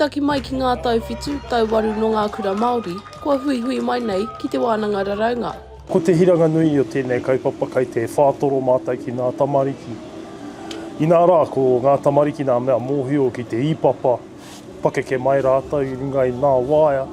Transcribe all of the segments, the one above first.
taki mai ki ngā tau whitu, tau waru no ngā kura Māori, kua hui mai nei ki te Wānanga Raraunga. Ko te hiranga nui o tēnei kaupapa kai te whātoro mātai ki ngā tamariki. I nā rā, ko ngā tamariki nā mea mōhio ki te ipapa, pakeke mai rātau i runga i nā waia.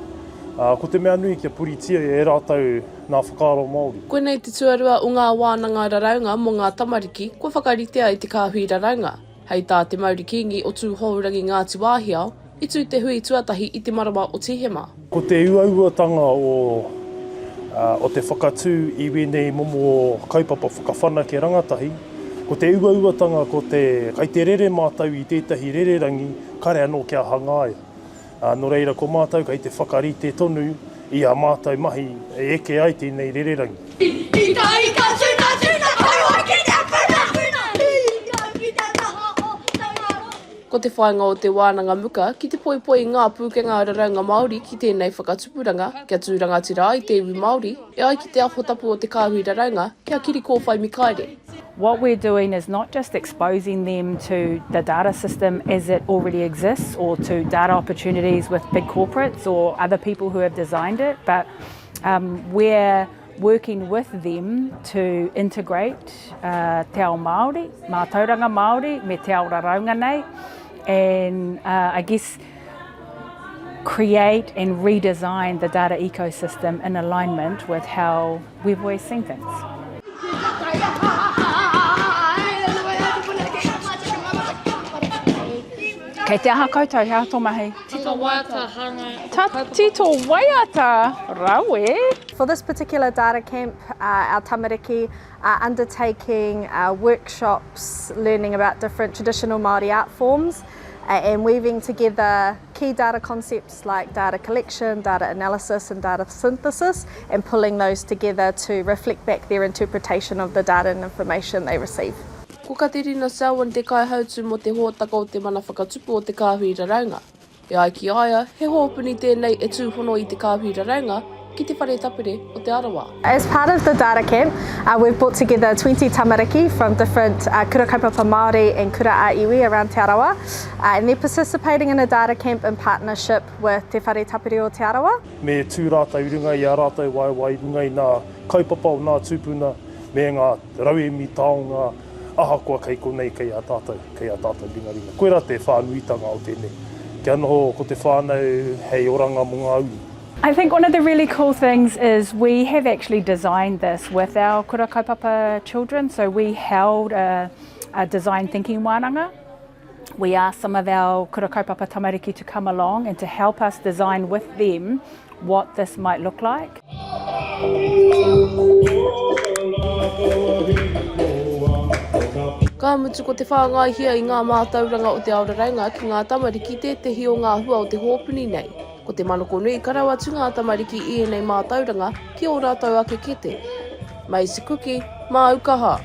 Ko te mea nui kia puritia e rātau ngā whakaaro Māori. Koe nei te tuarua o ngā Wānanga Raraunga mo ngā tamariki, kua whakaritea i te Kāhui Raraunga. Hei tā te Māori kingi o tū haurangi Ngāti Wāhiao, i tū te hui tuatahi i te marama o Tihema. Ko te uauatanga o te whakatū i wenei momo o kaupapa whakawhana ke rangatahi, ko te uauatanga ko te kai te rere mātau i tētahi rererangi, kare anō kia hangaia. No reira ko mātau kai te whakarite tonu i a mātau mahi e eke ai tēnei rererangi. Ko te whainga o te Wānanga Muka ki te poipoi ngā pūkenga Raraunga Māori ki tēnei whakatupuranga, kia tūrangatira i te iwi Māori, e ai ki te aho tapu o te Kāhui Raraunga, kia kiri kōwhai mikaere. What we're doing is not just exposing them to the data system as it already exists or to data opportunities with big corporates or other people who have designed it, but we're working with them to integrate te ao Māori, mātauranga Māori, me te ao Raraunga nei, and I guess create and redesign the data ecosystem in alignment with how we've always seen things. Kei te aha koutou, hea tō mahi? Tito waiata hana. Tito waiata, rawe. For this particular data camp, our Tamariki are undertaking workshops learning about different traditional Māori art forms and weaving together key data concepts like data collection, data analysis and data synthesis, and pulling those together to reflect back their interpretation of the data and information they receive. Ko Katerina Sauan te kai hautū mo te hōtaka o te mana whakatupu o te Kāhui Raraunga. E ai ki aia, he hōpuni tēnei e tūhono i te Kāhui Raraunga ki te whare tapere o te arawa. As part of the data camp, we've brought together 20 tamariki from different kura kaupapa Māori and kura iwi around te arawa, and they're participating in a data camp in partnership with te whare tapere o te arawa. Me tū rātau runga i a rātau waiwai runga i nā kaupapa o nā tūpuna me ngā rauemi taonga ahakoa kei konei kei a tātou ringaringa. Koe rā te whānuitanga o tēnei. Kia noho ko te whānau hei oranga mo ngā ui. I think one of the really cool things is we have actually designed this with our kura kaupapa children. So we held a design thinking wānanga. We asked some of our kura kaupapa tamariki to come along and to help us design with them what this might look like. Ka mutu ko te whāngaihia i ngā mātauranga o te Aotearoa ki ngā tamariki tētehi o ngā hua o te hōpuni nei. Ko te manoko nui karawa tu ngā tamariki i enei mātauranga ki o rātou ake kete. Macie Kuki, Aukaha.